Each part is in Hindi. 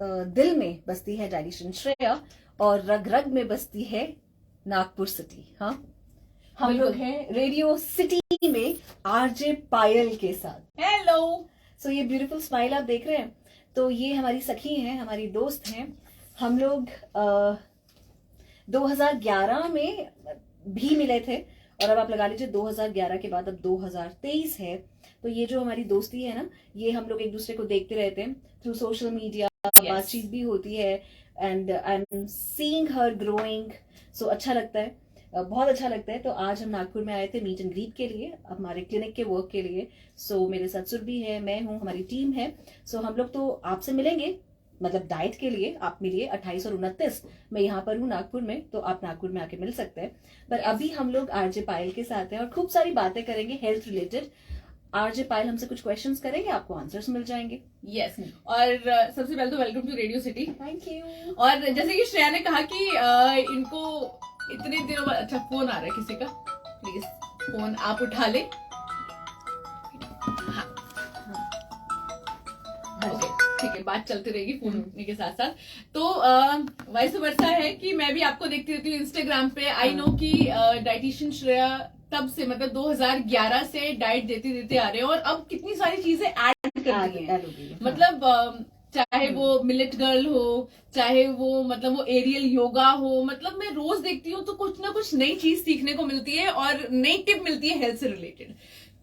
दिल में बसती है डायटिशियन श्रेया और रग रग में बसती है नागपुर सिटी। हाँ, हम लोग हैं रेडियो सिटी में आरजे पायल के साथ। हेलो। सो ये ब्यूटीफुल स्माइल आप देख रहे हैं, तो ये हमारी सखी हैं, हमारी दोस्त हैं। हम लोग 2011 में भी मिले थे और अब आप लगा लीजिए 2011 के बाद अब 2023 है। तो ये जो हमारी दोस्ती है ना, ये हम लोग एक दूसरे को देखते रहते हैं थ्रू सोशल मीडिया, बातचीत भी होती है and I am seeing her growing. So अच्छा लगता है, बहुत अच्छा लगता है। तो आज हम नागपुर में आए थे मीट एंड ग्रीट के लिए, हमारे क्लिनिक के वर्क के लिए। सो मेरे साथ सुरभि है, मैं हूँ, हमारी टीम है। सो हम लोग तो आपसे मिलेंगे, मतलब डाइट के लिए आप मिलिए 28 और 29। मैं यहाँ पर हूँ नागपुर में, तो आप नागपुर में आके मिल सकते हैं। पर अभी हम लोग आरजे पायल के साथ हैं और खूब सारी बातें करेंगे हेल्थ रिलेटेड। आरजे पायल हमसे कुछ क्वेश्चंस करेंगे, आपको आंसर्स मिल जाएंगे। यस। और सबसे पहले तो welcome to radio city. Thank you. और जैसे कि श्रेया ने कहा कि इनको इतने दिनों बाद, अच्छा फोन आ रहा है किसी का, प्लीज फोन आप उठा ले। हाँ ओके ठीक है, बात चलती रहेगी फोन के साथ साथ। तो वाइस वर्सा है कि मैं भी आपको देखती रहती हूँ इंस्टाग्राम पे। आई नो कि डाइटिशियन श्रेया तब से, मतलब 2011 से डाइट देते देते आ रहे हैं और अब कितनी सारी चीजें ऐड कर दी हैं। मतलब चाहे वो मिलेट गर्ल हो, चाहे वो मतलब वो एरियल योगा हो, मतलब मैं रोज देखती हूँ तो कुछ ना कुछ नई चीज सीखने को मिलती है और नई टिप मिलती है हेल्थ से रिलेटेड।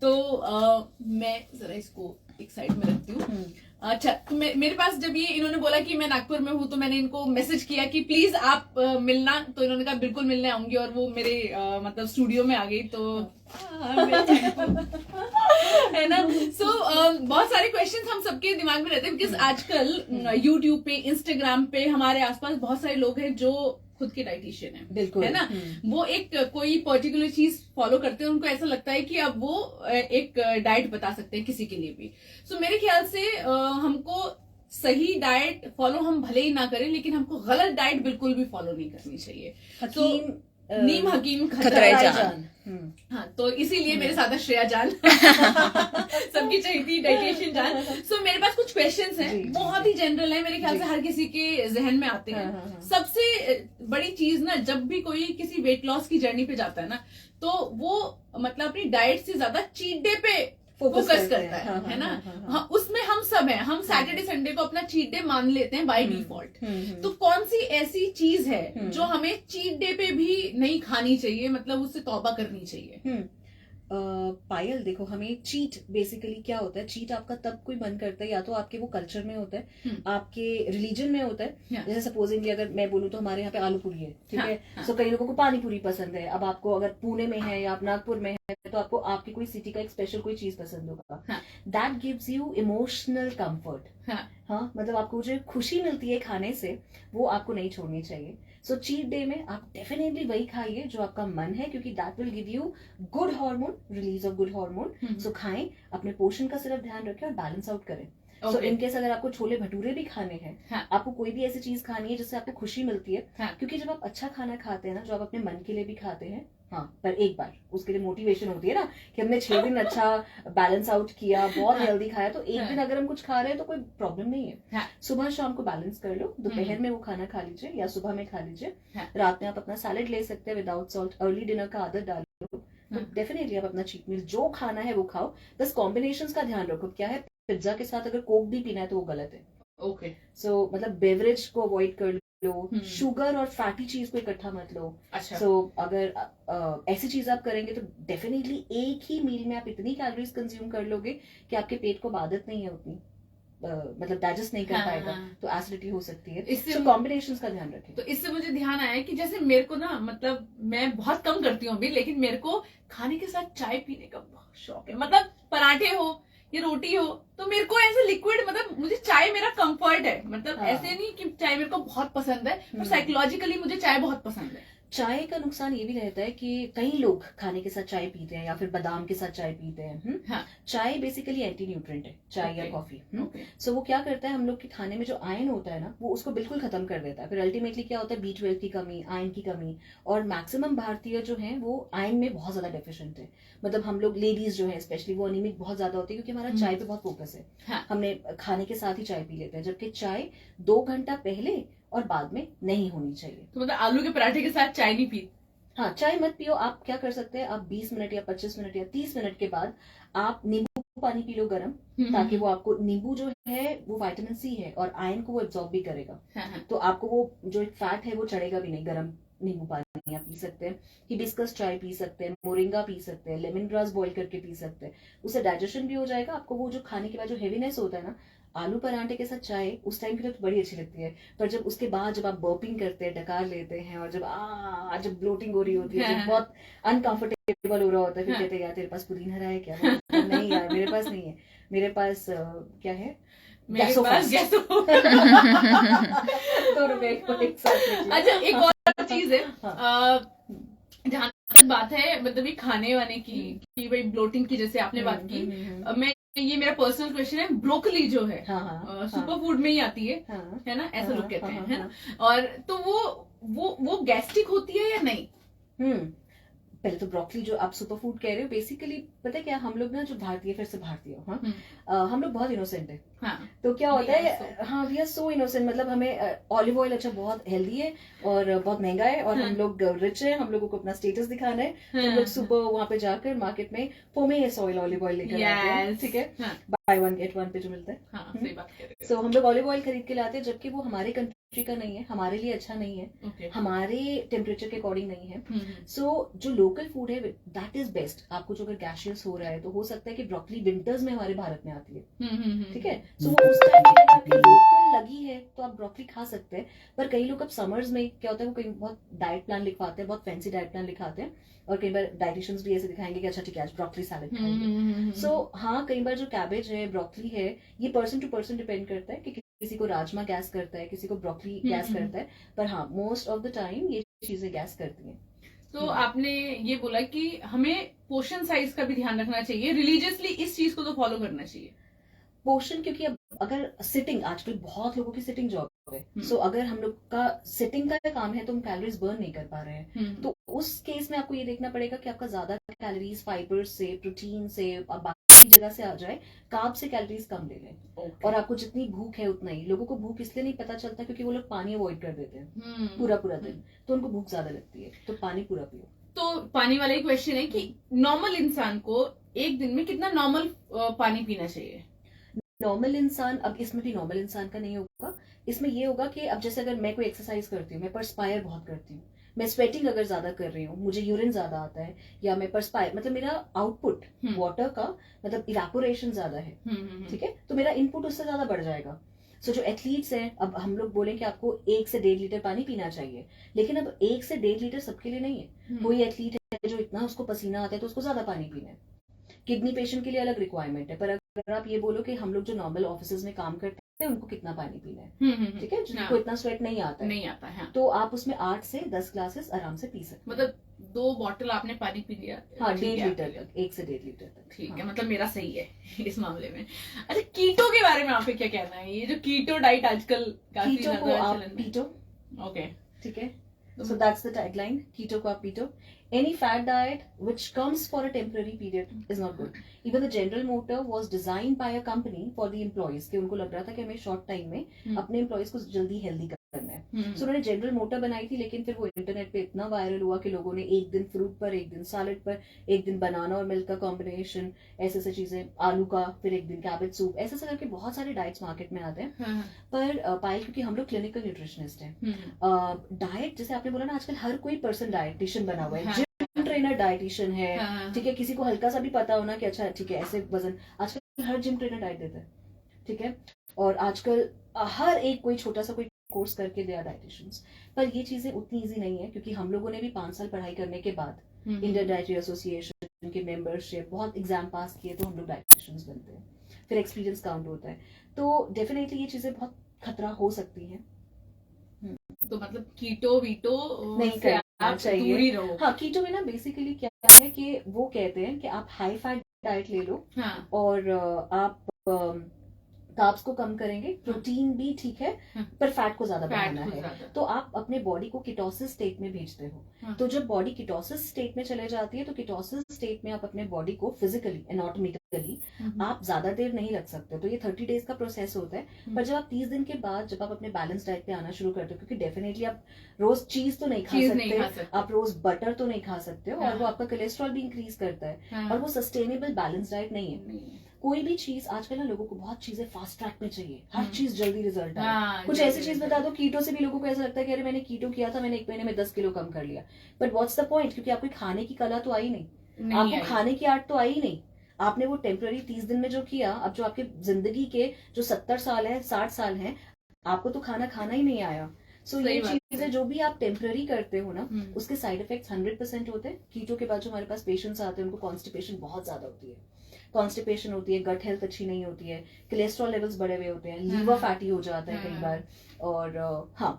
तो मैं जरा इसको एक साइड में रखती हूँ। अच्छा, तो मेरे पास जब ये इन्होंने बोला कि मैं नागपुर में हूँ तो मैंने इनको मैसेज किया कि प्लीज आप मिलना। तो इन्होंने कहा बिल्कुल मिलने आऊंगी और वो मेरे मतलब स्टूडियो में आ गई। तो है ना। सो बहुत सारे क्वेश्चंस हम सबके दिमाग में रहते हैं, बिकॉज आजकल यूट्यूब पे, इंस्टाग्राम पे हमारे आसपास बहुत सारे लोग हैं जो खुद के डाइटिशियन है, बिल्कुल, है ना। वो एक कोई पर्टिकुलर चीज फॉलो करते हैं, उनको ऐसा लगता है कि अब वो एक डाइट बता सकते हैं किसी के लिए भी। सो मेरे ख्याल से हमको सही डाइट फॉलो हम भले ही ना करें, लेकिन हमको गलत डाइट बिल्कुल भी फॉलो नहीं करनी चाहिए। नीम हकीम खतरा जान। हाँ, तो इसीलिए मेरे साथ है श्रेया जान। सबकी चाहिए थी डाइटिशियन जान। सो मेरे पास कुछ क्वेश्चंस हैं, बहुत ही जनरल है, मेरे ख्याल से हर किसी के जहन में आते हैं। सबसे बड़ी चीज ना, जब भी कोई किसी वेट लॉस की जर्नी पे जाता है ना, तो वो मतलब अपनी डाइट से ज्यादा चीट डे पे फोकस करता है ना। हाँ, उसमें हम सब हैं, हम सैटरडे संडे को अपना चीट डे मान लेते हैं बाय डिफॉल्ट। तो कौन सी ऐसी चीज है जो हमें चीट डे पे भी नहीं खानी चाहिए, मतलब उससे तौबा करनी चाहिए? पायल देखो, हमें चीट बेसिकली क्या होता है, चीट आपका तब कोई मन करता है या तो आपके वो कल्चर में होता है, आपके रिलीजन में होता है। जैसे सपोजिंगली अगर मैं बोलूँ तो हमारे यहाँ पे आलू पूरी है, ठीक है। सो कई लोगों को पानी पूरी पसंद है। अब आपको अगर पुणे में है या आप नागपुर में है तो आपको आपकी कोई सिटी का एक स्पेशल कोई चीज पसंद होगा। That gives you emotional comfort. हाँ, मतलब आपको जो खुशी मिलती है खाने से, वो आपको नहीं छोड़नी चाहिए। सो चीट डे में आप डेफिनेटली वही खाइए जो आपका मन है, क्योंकि that will give you good hormone, release of good hormone. So खाएं, अपने पोषण का सिर्फ ध्यान रखें और बैलेंस आउट करें। सो इनकेस अगर आपको छोले भटूरे भी खाने हैं, आपको कोई भी ऐसी चीज खानी है जिससे आपको खुशी मिलती है, क्योंकि जब आप अच्छा खाना खाते हैं ना, जो आप अपने मन के लिए भी खाते हैं, हाँ, पर एक बार उसके लिए मोटिवेशन होती है ना कि हमने 6 दिन अच्छा बैलेंस आउट किया, बहुत हेल्दी खाया, तो एक दिन अगर हम कुछ खा रहे हैं तो कोई प्रॉब्लम नहीं है। सुबह शाम को बैलेंस कर लो, दोपहर में वो खाना खा लीजिए या सुबह में खा लीजिए। रात में आप अपना सैलेड ले सकते हैं विदाउट सॉल्ट। अर्ली डिनर का आदत डालो तो डेफिनेटली आप अपना चीट मील जो खाना है वो खाओ। बस कॉम्बिनेशंस का ध्यान रखो। क्या है, पिज्जा के साथ अगर कोक भी पीना है तो वो गलत है। ओके। सो मतलब बेवरेज को अवॉइड कर लो, शुगर और फैटी चीज को इकट्ठा मत लो। अच्छा। सो अगर ऐसी चीज आप करेंगे तो डेफिनेटली एक ही मील में आप इतनी कैलोरीज कंज्यूम कर लोगे कि आपके पेट को आदत नहीं है उतनी, मतलब डाइजेस्ट नहीं कर पाएगा, तो एसिडिटी हो सकती है। इससे कॉम्बिनेशंस का ध्यान रखें। तो इससे मुझे ध्यान आया कि जैसे मेरे को ना, मतलब मैं बहुत कम करती हूँ अभी, लेकिन मेरे को खाने के साथ चाय पीने का बहुत शौक है। मतलब पराठे हो या रोटी हो तो मेरे को ऐसे लिक्विड, मतलब मुझे चाय मेरा कंफर्ट है। मतलब ऐसे नहीं कि चाय मेरे को बहुत पसंद है, पर साइकोलॉजिकली मुझे चाय बहुत पसंद है। चाय का नुकसान ये भी रहता है कि कई लोग खाने के साथ चाय पीते हैं या फिर बादाम के साथ चाय पीते हैं। हाँ. चाय बेसिकली एंटी न्यूट्रिएंट है, चाय या Okay. कॉफी। Okay. सो वो क्या करता है, हम लोग के खाने में जो आयन होता है ना, वो उसको बिल्कुल खत्म कर देता है। फिर अल्टीमेटली क्या होता है, B12 की कमी, आयन की कमी। और मैक्सिमम भारतीय जो हैं वो आयन में बहुत ज्यादा डेफिशिएंट है। मतलब हम लोग लेडीज जो है स्पेशली, वो अनिमिक बहुत ज्यादा होती है, क्योंकि हमारा चाय पे बहुत फोकस है। हाँ. हमने खाने के साथ ही चाय पी लेते हैं, जबकि चाय 2 घंटा पहले और बाद में नहीं होनी चाहिए। तो मतलब आलू के पराठे के साथ चाय नहीं पी? हाँ, चाय मत पियो। आप क्या कर सकते हैं, आप 20 मिनट या 25 मिनट या 30 मिनट के बाद आप नींबू पानी पी लो गर्म, ताकि वो आपको, नींबू जो है वो विटामिन सी है और आयन को वो एब्जॉर्ब भी करेगा। हाँ. तो आपको वो जो एक फैट है वो चढ़ेगा भी नहीं। गर्म नींबू पानी आप पी सकते हैं, हिबिस्कस चाय पी सकते हैं, मोरिंगा पी सकते हैं, लेमन ग्रास बॉईल करके पी सकते हैं। उससे डाइजेशन भी हो जाएगा। आपको वो जो खाने के बाद जो हेवीनेस होता है ना, आलू पराठे के साथ चाय उस टाइम के लिए तो बड़ी अच्छी लगती है, पर जब उसके बाद जब आप बर्पिंग करते हैं, डकार लेते हैं, और जब ब्लोटिंग हो रही होती है, जब बहुत अनकंफर्टेबल हो रहा होता है, फिर कहते हैं यार तेरे पास पुदीना है क्या? नहीं यार मेरे पास नहीं है, मेरे पास क्या है, मेरे पास गैसो। 2 रुपए को एक साथ। अच्छा, एक और चीज है, हाँ। जहाँ तक बात है मतलब ये खाने वाने की, कि भाई ब्लोटिंग की जैसे आपने बात की, मैं ये मेरा पर्सनल क्वेश्चन है, ब्रोकली जो है सुपर फूड में ही आती है, है ना, ऐसा लोग कहते हैं, है ना, और तो वो गैस्ट्रिक होती है या नहीं? पहले तो ब्रोकली जो आप सुपर फूड कह रहे हो, बेसिकली पता है क्या, हम लोग ना जो भारतीय, फिर से भारतीय, हम लोग बहुत इनोसेंट है। तो क्या होता है, हाँ वी आर सो इनोसेंट। मतलब हमें ऑलिव ऑयल अच्छा बहुत हेल्दी है और बहुत महंगा है, और हम लोग रिच है, हम लोगों को अपना स्टेटस दिखाना है, तो हम लोग सुबह वहां पे जाकर मार्केट में पोमेस ऑयल, ऑलिव ऑयल लेकर आते हैं, ठीक है, बाय 1 गेट 1 पे जो मिलता है। सो हम लोग ऑलिव ऑयल खरीद के लाते हैं, जबकि वो हमारे कंट्री का नहीं है, हमारे लिए अच्छा नहीं है, हमारे टेम्परेचर के अकॉर्डिंग नहीं है। सो जो लोकल फूड है दैट इज बेस्ट। आपको जो अगर गैशियस हो रहा है, तो हो सकता है कि ब्रोकली विंटर्स में हमारे भारत में आती है, ठीक है। सो वो उस टाइम पे अगर आपकी लोकल लगी है तो आप ब्रोकली खा सकते हैं। पर कई लोग अब समर्स में क्या होता है, वो कई बहुत डाइट प्लान लिखवाते हैं, बहुत फैंसी डाइट प्लान लिखाते हैं, और कई बार डाइटिशियंस भी ऐसे दिखाएंगे कि अच्छा ठीक है आज ब्रोकली सैलेड खाएंगे। सो हाँ, कई बार जो कैबेज है, ब्रोकली है, ये पर्सन टू पर्सन डिपेंड करता है कि किसी को राजमा गैस करता है, किसी को ब्रोकली गैस करता है, पर हाँ मोस्ट ऑफ द टाइम ये चीजें गैस करती हैं। तो आपने ये बोला कि हमें पोर्शन साइज का भी ध्यान रखना चाहिए, रिलीजियसली इस चीज को तो फॉलो करना चाहिए। पोर्शन, क्योंकि अब अगर सिटिंग, आजकल बहुत लोगों की सिटिंग जॉब है, सो अगर हम लोग का सिटिंग का काम है तो हम कैलोरीज बर्न नहीं कर पा रहे हैं, तो उस केस में आपको ये देखना पड़ेगा कि आपका ज्यादा कैलोरीज फाइबर से, प्रोटीन से, बाकी जगह से आ जाए, कार्ब से कैलोरीज कम ले लें। और आपको जितनी भूख है उतना ही। लोगों को भूख इसलिए नहीं पता चलता क्योंकि वो लोग पानी अवॉइड कर देते हैं पूरा दिन, तो उनको भूख ज्यादा लगती है, तो पानी पूरा पियो। तो पानी वाला ही क्वेश्चन है कि नॉर्मल इंसान को एक दिन में कितना नॉर्मल पानी पीना चाहिए? नॉर्मल इंसान, अब इसमें भी नॉर्मल इंसान का नहीं होगा, इसमें ये होगा कि अब जैसे अगर मैं कोई एक्सरसाइज करती हूँ, मैं परस्पायर बहुत करती हूँ, मैं स्वेटिंग अगर ज्यादा कर रही हूँ, मुझे यूरिन ज्यादा आता है, या मैं परस्पायर, मतलब मेरा आउटपुट वाटर का मतलब इवेपोरेशन ज्यादा है, ठीक है, तो मेरा इनपुट उससे ज्यादा बढ़ जाएगा। सो जो एथलीट्स हैं, अब हम लोग बोलें कि आपको 1 से 1.5 लीटर पानी पीना चाहिए, लेकिन अब 1 से 1.5 लीटर सबके लिए नहीं है। कोई एथलीट है जो इतना उसको पसीना आता है तो उसको ज्यादा पानी पीना है। किडनी पेशेंट के लिए अलग रिक्वायरमेंट है। पर अगर आप ये बोलो कि हम लोग जो नॉर्मल ऑफिस में काम करते हैं उनको कितना पानी पीना है, ठीक है, जिनको इतना स्वेट नहीं आता है, तो आप उसमें 8 से 10 ग्लासेस आराम से पी सकते हैं। मतलब 2 बॉटल आपने पानी पी लिया, हाँ, 1.5 लीटर तक, 1 से 1.5 लीटर तक, ठीक है, मतलब मेरा सही है इस मामले में। अच्छा, कीटो के बारे में आपको क्या कहना है? ये जो कीटो डाइट आजकल काफी ज्यादा चलन में। कीटो, ओके, ठीक है, so that's the tagline, keto को आप पीटो। Any fat diet which comes for a temporary period is not good. Even the General Motor was designed by a company for the employees, कि उनको लग रहा था कि हमें शॉर्ट टाइम में अपने एम्प्लॉयज को जल्दी हेल्दी करना है, सो उन्होंने जनरल मोटर बनाई थी। लेकिन फिर वो इंटरनेट पे इतना वायरल हुआ कि लोगों ने एक दिन फ्रूट पर, एक दिन सैलेड पर, एक दिन बनाना और मिल्क का कॉम्बिनेशन, ऐसे चीजें, आलू का, फिर एक दिन कैबेज सूप, ऐसे ऐसे करके बहुत सारे डाइट्स मार्केट में आते हैं। पर पायल, क्योंकि हम लोग क्लिनिकल न्यूट्रिशनिस्ट हैं, डाइट जैसे आपने बोला ना, आजकल हर कोई पर्सन डाइटिशियन बना हुआ है, जिम ट्रेनर डाइटिशियन है, ठीक है, किसी को हल्का सा भी पता होना कि अच्छा ठीक है ऐसे वजन, आजकल हर जिम ट्रेनर डाइट देता है, ठीक है, और आजकल हर एक कोई छोटा सा कोई कोर्स करके दे डाइटिशियंस। पर ये चीजें उतनी इजी नहीं है, क्योंकि हम लोगों ने भी 5 साल पढ़ाई करने के बाद इंडियन डाइटरी एसोसिएशन के मेंबरशिप, बहुत एग्जाम पास किए तो हम लोग डाइटिशियंस बनते हैं, फिर एक्सपीरियंस काउंट होता है। तो डेफिनेटली ये चीजें बहुत खतरा हो सकती हैं। तो मतलब कीटो वीटो नहीं से करना आप चाहिए। दूर ही रहो। हाँ, कीटो में ना बेसिकली क्या है कि वो कहते हैं कि आप हाई फैट डाइट ले लो हाँ और आप कार्ब्स को कम करेंगे, प्रोटीन भी ठीक है, हाँ। पर फैट को ज्यादा फैट बढ़ाना को है। ज्यादा। तो आप अपने बॉडी को कीटोसिस स्टेट में भेजते हो। हाँ। तो जब बॉडी कीटोसिस स्टेट में चले जाती है तो कीटोसिस स्टेट में आप अपने बॉडी को फिजिकली एनाटॉमिकली आप ज्यादा देर नहीं रख सकते। तो ये 30 डेज का प्रोसेस होता है। पर जब आप 30 दिन के बाद जब आप अपने बैलेंस डाइट पे आना शुरू करते हो, क्योंकि डेफिनेटली आप रोज चीज तो नहीं खा सकते, आप रोज बटर तो नहीं खा सकते हो, और वो आपका कोलेस्ट्रॉल भी इंक्रीज करता है, और वो सस्टेनेबल बैलेंस डाइट नहीं है। कोई भी चीज आजकल ना लोगों को बहुत चीजें फास्ट ट्रैक में चाहिए, हर चीज जल्दी रिजल्ट आए। कुछ ऐसी चीज बता दो, कीटो से भी लोगों को ऐसा लगता है कि अरे मैंने कीटो किया था, मैंने 1 महीने में 10 किलो कम कर लिया। बट व्हाट्स द पॉइंट, क्योंकि आपको खाने की कला तो आई नहीं, आपको खाने की आर्ट तो आई नहीं। आपने वो टेम्पररी 30 दिन में जो किया, अब जो आपके जिंदगी के जो 70 साल है, 60 साल है, आपको तो खाना खाना ही नहीं आया। सो ये चीजें जो भी आप टेम्पररी करते हो ना, उसके साइड इफेक्ट्स 100% होते हैं। कीटो के बाद जो हमारे पास पेशेंट्स आते हैं उनको कॉन्स्टिपेशन बहुत ज्यादा होती है, कॉन्स्टिपेशन होती है, गट हेल्थ अच्छी नहीं होती है, कोलेस्ट्रॉल लेवल्स बढ़े हुए होते हैं, लीवर फैटी हो जाता है कई बार, और हाँ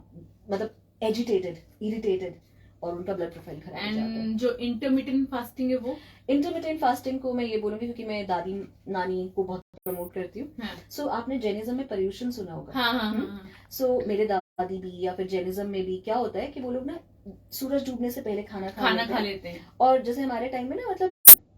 मतलब एजिटेटेड, इरिटेटेड, और उनका ब्लड प्रोफाइल खराब हो जाता है। जो इंटरमिटेंट फास्टिंग है वो, इंटरमिटेंट फास्टिंग को मैं ये बोलूंगी क्योंकि मैं दादी नानी को बहुत प्रमोट करती हूँ। सो आपने जैनिज्म में पर्यूषण सुना होगा। सो मेरे दादी भी या फिर जैनिज्म में भी क्या होता है कि वो लोग ना सूरज डूबने से पहले खाना खा लेते हैं। और जैसे हमारे टाइम में ना मतलब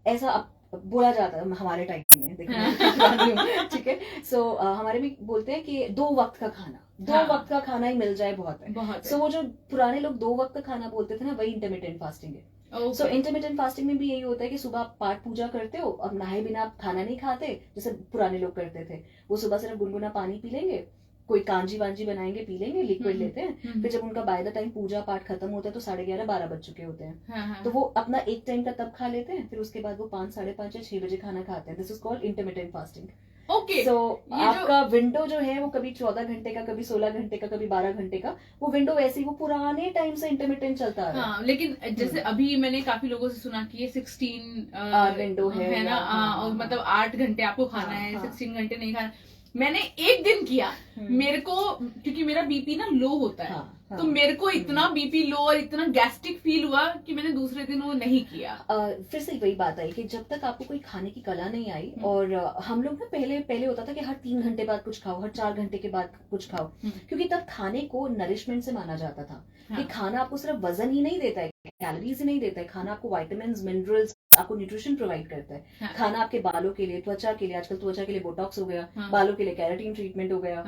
ऐसा बोला जाता है, हमारे टाइम में देखिए ठीक है। सो हमारे भी बोलते हैं कि 2 वक्त का खाना, 2 वक्त का खाना ही मिल जाए बहुत है। सो वो जो पुराने लोग 2 वक्त का खाना बोलते थे ना, वही इंटरमिटेंट फास्टिंग है। सो इंटरमिटेंट फास्टिंग में भी यही होता है कि सुबह आप पाठ पूजा करते हो, अब नहाए बिना आप खाना नहीं खाते जैसे पुराने लोग करते थे। वो सुबह सिर्फ गुनगुना पानी पी लेंगे, कोई कांजी वांजी बनाएंगे, पी लेंगे, लिक्विड लेते हैं। फिर जब उनका बाय द टाइम पूजा पाठ खत्म होता है तो 11:30 12 बज चुके होते हैं। तो वो अपना एक टाइम का तब खा लेते हैं, फिर उसके बाद वो 5 साढ़े 5 या 6 बजे खाना खाते हैं। This is called intermittent fasting. Okay. So आपका विंडो जो है वो कभी 14 घंटे का, कभी 16 घंटे का, कभी 12 घंटे का, वो विंडो वैसे ही वो पुराने टाइम से इंटरमिटेंट चलता आ रहा है। लेकिन जैसे अभी मैंने काफी लोगों से सुना कि ये 16 विंडो है ना, और मतलब 8 घंटे आपको खाना है, 16 घंटे नहीं खाना। मैंने एक दिन किया, मेरे को क्योंकि मेरा बीपी ना लो होता है, तो मेरे को इतना बीपी लो और इतना गैस्ट्रिक फील हुआ कि मैंने दूसरे दिन वो नहीं किया। फिर से वही बात आई कि जब तक आपको कोई खाने की कला नहीं आई, और हम लोग ना पहले होता था कि हर 3 घंटे बाद कुछ खाओ, हर 4 घंटे के बाद कुछ खाओ, क्योंकि तब खाने को नरिशमेंट से माना जाता था। कि खाना आपको सिर्फ वजन ही नहीं देता है, कैलोरीज ही नहीं देता है, खाना आपको विटामिन्स, मिनरल्स, आपको न्यूट्रिशन प्रोवाइड करता है। खाना आपके बालों के लिए, त्वचा के लिए, आजकल त्वचा के लिए बोटॉक्स हो गया, बालों के लिए केराटिन ट्रीटमेंट हो गया,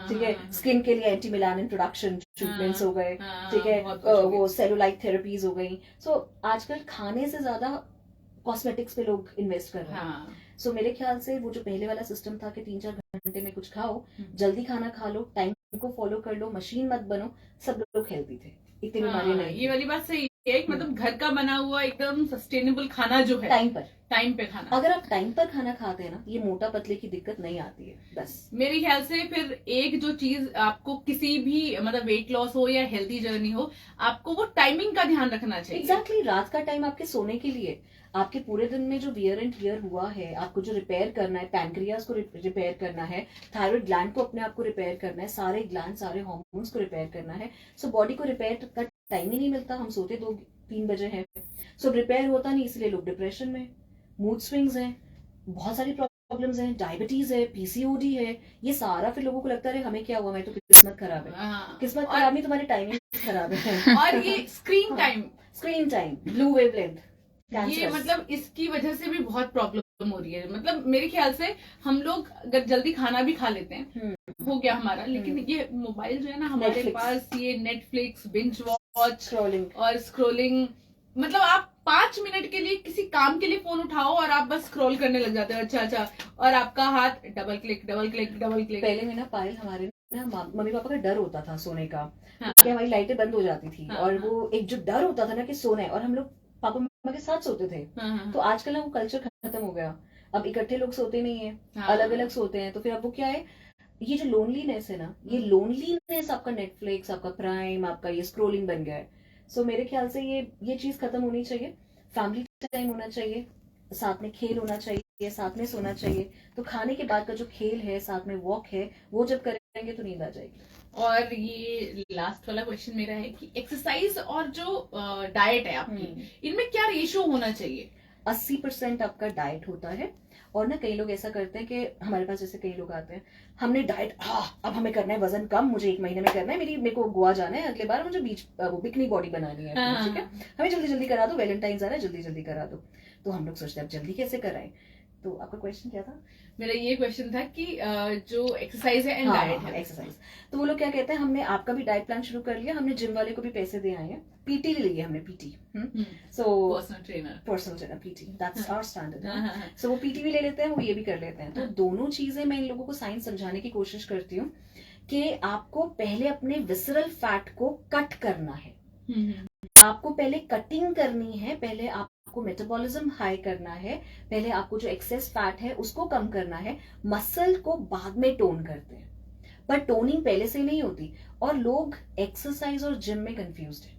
ठीक है, स्किन के लिए एंटी मेलानिन प्रोडक्शन ट्रीटमेंट्स हो गए, ठीक है, वो सेलुलाइट थेरेपीज हो गई। सो आजकल खाने से ज्यादा कॉस्मेटिक्स पे लोग इन्वेस्ट कर रहे हैं। सो मेरे ख्याल से वो जो पहले वाला सिस्टम था कि 3-4 घंटे में कुछ खाओ, जल्दी खाना खा लो, टाइम को फॉलो कर लो, मशीन मत बनो, सब लोग हेल्दी थे, इतनी बीमारियां नहीं। ये वाली बात सही है, मतलब घर का बना हुआ एकदम सस्टेनेबल खाना जो है, टाइम पे खाना। अगर आप टाइम पर खाना खाते हैं ना, ये मोटा पतले की दिक्कत नहीं आती है। बस मेरे ख्याल से फिर एक जो चीज आपको किसी भी मतलब वेट लॉस हो या हेल्थी जर्नी हो, आपको वो टाइमिंग का ध्यान रखना चाहिए। एग्जैक्टली, रात का टाइम आपके सोने के लिए, आपके पूरे दिन में जो वियर एंड टियर हुआ है, आपको जो रिपेयर करना है, पैनक्रियाज को रिपेयर करना है, थायराइड ग्लैंड को अपने आप को रिपेयर करना है, सारे ग्लैंड, सारे हार्मोन्स को रिपेयर करना है। सो बॉडी को रिपेयर का टाइम ही नहीं मिलता, हम सोते 2-3 बजे हैं। सो रिपेयर होता नहीं, इसलिए लोग डिप्रेशन में, मूड स्विंग्स हैं, बहुत सारी प्रॉब्लम्स हैं, डायबिटीज है, पीसीओडी है, ये सारा फिर लोगों को लगता है हमें क्या हुआ, मैं तो किस्मत खराब है। किस्मत खराब नहीं, तुम्हारी टाइमिंग खराब है। और ये स्क्रीन टाइम, ब्लू वेवलेंथ, ये मतलब इसकी वजह से भी बहुत प्रॉब्लम हो रही है। मतलब मेरे ख्याल से हम लोग अगर जल्दी खाना भी खा लेते हैं, हो गया हमारा, लेकिन ये मोबाइल जो है ना हमारे पास, ये नेटफ्लिक्स, बिंज वॉच और स्क्रोलिंग, मतलब आप 5 मिनट के लिए किसी काम के लिए फोन उठाओ और आप बस स्क्रॉल करने लग जाते हो। अच्छा, और आपका हाथ डबल क्लिक। पहले में ना पायल, हमारे ना मम्मी पापा का डर होता था सोने का, कि हमारी लाइटें बंद हो जाती थी, और वो एक जो डर होता था ना कि सोना है, और हम लोग पापा मम्मा के साथ सोते थे। तो आजकल ना वो कल्चर खत्म हो गया, अब इकट्ठे लोग सोते नहीं है, अलग अलग सोते हैं। तो फिर अब वो क्या है, ये जो लोनलीनेस है ना, ये लोनलीनेस आपका नेटफ्लिक्स, आपका प्राइम, आपका ये स्क्रोलिंग बन गया है। सो मेरे ख्याल से ये चीज खत्म होनी चाहिए। फैमिली टाइम होना चाहिए, साथ में खेल होना चाहिए, साथ में सोना चाहिए। तो खाने के बाद का जो खेल है, साथ में वॉक है, वो जब करेंगे तो नींद आ जाएगी। और ये लास्ट वाला क्वेश्चन मेरा है कि एक्सरसाइज और जो डाइट है आपकी, इनमें क्या रेशियो होना चाहिए? 80% आपका डाइट होता है। और ना कई लोग ऐसा करते हैं कि हमारे पास जैसे कई लोग आते हैं, हमने डाइट अब हमें करना है वजन कम, मुझे 1 महीने में करना है, मेरे को गोवा जाना है अगले बार, मुझे वो बिकनी बॉडी बनानी है, ठीक है, हमें जल्दी जल्दी करा दो, वैलेंटाइन आ रहा है, जल्दी जल्दी करा दो। तो हम लोग सोचते हैं अब जल्दी कैसे कराएं। तो आपका क्वेश्चन क्या था? मेरा ये क्वेश्चन था कि जो एक्सरसाइज है एंड डाइट है, एक्सरसाइज। तो वो लोग क्या कहते हैं, हमने आपका भी डाइट प्लान शुरू कर लिया, हमने जिम वाले को भी पैसे दे आए हैं, पीटी ले लिया हमने, PT, so personal trainer PT, that's our standard. So वो पीटी भी ले लेते हैं, वो ये भी कर लेते हैं। तो दोनों चीजें मैं इन लोगों को साइंस समझाने की कोशिश करती हूँ कि आपको पहले अपने विसरल फैट को कट करना है, आपको पहले कटिंग करनी है, पहले आपको मेटाबॉलिज्म हाई करना है, पहले आपको जो एक्सेस फैट है उसको कम करना है, मसल को बाद में टोन करते हैं, पर टोनिंग पहले से नहीं होती। और लोग एक्सरसाइज और जिम में कंफ्यूज्ड है।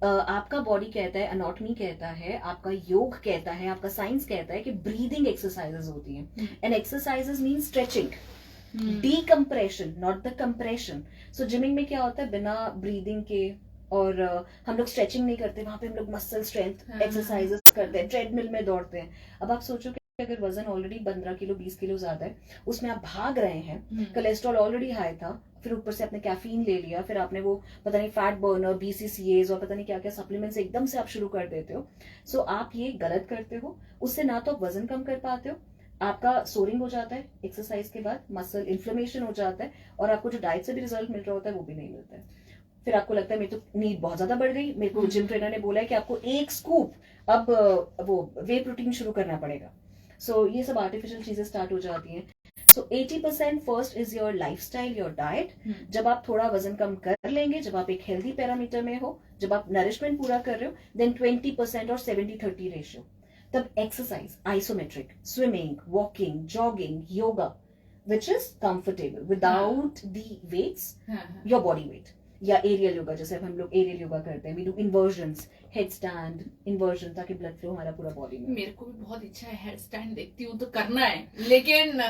आपका बॉडी कहता है, एनाटॉमी कहता है, आपका योग कहता है, आपका साइंस कहता है कि ब्रीदिंग एक्सरसाइजेस होती हैं, and exercises mean stretching, decompression, not the compression. So gymming में क्या होता है, बिना ब्रीदिंग के, और हम लोग स्ट्रेचिंग नहीं करते, वहां पे हम लोग मसल स्ट्रेंथ एक्सरसाइजेस करते हैं, ट्रेडमिल में दौड़ते हैं। अब आप सोचो कि अगर वजन ऑलरेडी 15 किलो 20 किलो ज्यादा है, उसमें आप भाग रहे हैं, कोलेस्ट्रॉल ऑलरेडी हाई था, फिर ऊपर से आपने कैफीन ले लिया, फिर आपने वो पता नहीं फैट बर्नर, BCCAs और पता नहीं क्या क्या सप्लीमेंट्स एकदम से आप शुरू कर देते हो। सो आप ये गलत करते हो। उससे ना तो आप वजन कम कर पाते हो, आपका सोरिंग हो जाता है एक्सरसाइज के बाद, मसल इन्फ्लेमेशन हो जाता है, और आपको जो डाइट से भी रिजल्ट मिल रहा होता है वो भी नहीं मिलता है। फिर आपको लगता है मेरी तो नीड बहुत ज्यादा बढ़ गई, मेरे को जिम ट्रेनर ने बोला है कि आपको 1 स्कूप अब वो वे प्रोटीन शुरू करना पड़ेगा। सो ये सब आर्टिफिशियल चीजें स्टार्ट हो जाती हैं। सो 80% first is your lifestyle, your diet. जब आप थोड़ा वजन कम कर लेंगे, जब आप एक हेल्दी पैरामीटर में हो, जब आप नरिशमेंट पूरा कर रहे हो, देन 20% और 70-30 रेशियो। तब exercise, isometric, swimming, walking, jogging, yoga, which is comfortable without the weights, your body weight, या एरियल योगा, जैसे अब हम लोग एरियल योगा करते हैं, we do inversions, head stand inversion, ताकि ब्लड फ्लो हमारा पूरा बॉडी में। मेरे को भी बहुत इच्छा है, हेड स्टैंड देखती हूँ तो करना है, लेकिन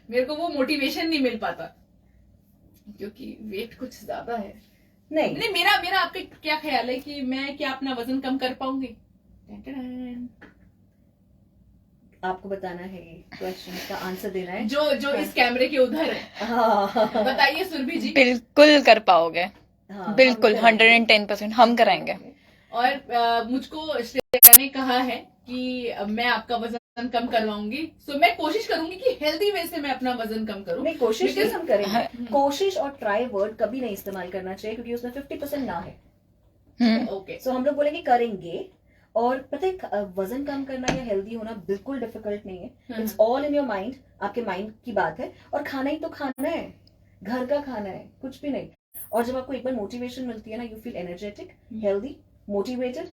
मेरे को वो मोटिवेशन नहीं मिल पाता क्योंकि वेट कुछ ज्यादा है। नहीं मेरा आपका क्या ख्याल है कि मैं क्या अपना वजन कम कर पाऊंगी? आपको बताना है, क्वेश्चन का आंसर देना है, जो इस कैमरे के उधर है। बताइए सुरभि जी। बिल्कुल कर पाओगे, बिल्कुल 110% हम कराएंगे। और मुझको श्रेया ने कहा है कि मैं आपका वजन कम करवाऊंगी, सो मैं कोशिश करूंगी कि हेल्दी वे से मैं अपना वजन कम करूं। नहीं, कोशिश हम करेंगे। कोशिश और ट्राई वर्ड कभी नहीं इस्तेमाल करना चाहिए, क्योंकि उसमें 50% ना है। ओके, सो हम लोग बोलेंगे करेंगे। और पता है, वजन कम करना या हेल्दी होना बिल्कुल डिफिकल्ट नहीं है, it's all in your mind, आपके माइंड की बात है। और खाना ही तो खाना है, घर का खाना है, कुछ भी नहीं। और जब आपको एक बार मोटिवेशन मिलती है ना, you feel energetic, healthy, motivated,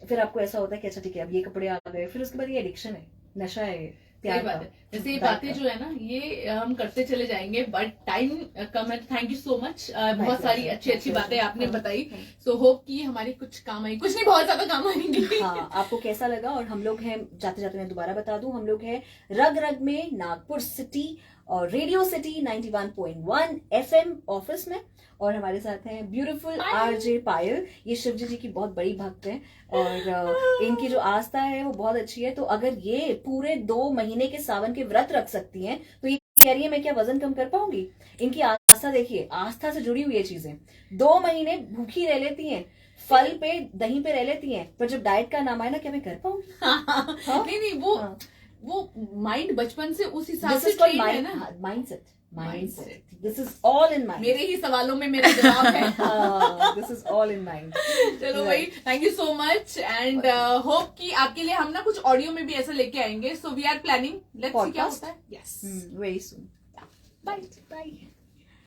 फिर आपको ऐसा होता है कि अच्छा ठीक है अब ये कपड़े आ गए, फिर उसके बाद ये एडिक्शन है, नशा है, प्यार का। जैसे ये बातें जो है ना, ये हम करते चले जाएंगे, बट टाइम कम है। थैंक यू सो मच, बहुत सारी अच्छी बातें आपने बताई। सो होप कि हमारी कुछ काम आई, कुछ नहीं बहुत ज्यादा काम आएंगी। हाँ, आपको कैसा लगा? और हम लोग हैं, जाते जाते मैं दोबारा बता दूं, हम लोग हैं रग रग में, नागपुर सिटी, और रेडियो सिटी 91.1 FM ऑफिस में। और हमारे साथ हैं ब्यूटीफुल RJ पायल, ये शिवजी जी की बहुत बड़ी भक्त हैं, और इनकी जो आस्था है वो बहुत अच्छी है। तो अगर ये पूरे 2 महीने के सावन के व्रत रख सकती हैं, तो ये कह रही है मैं क्या वजन कम कर पाऊंगी? इनकी आस्था देखिए, आस्था से जुड़ी हुई है चीजें। 2 महीने भूखी रह लेती हैं, फल पे दही पे रह लेती हैं, पर जब डाइट का नाम आए ना, क्या मैं कर पाऊंगी? नहीं वो माइंड बचपन से उस हिसाब से ट्रेन है ना, mindset, this is all in mind. मेरे ही सवालों में मेरा जवाब है। This is all in mind. चलो भाई, thank you so much, and hope कि आपके लिए हम ना कुछ ऑडियो में भी ऐसा लेके आएंगे। So we are planning, let's see क्या होता है। Yes, very soon. बाय।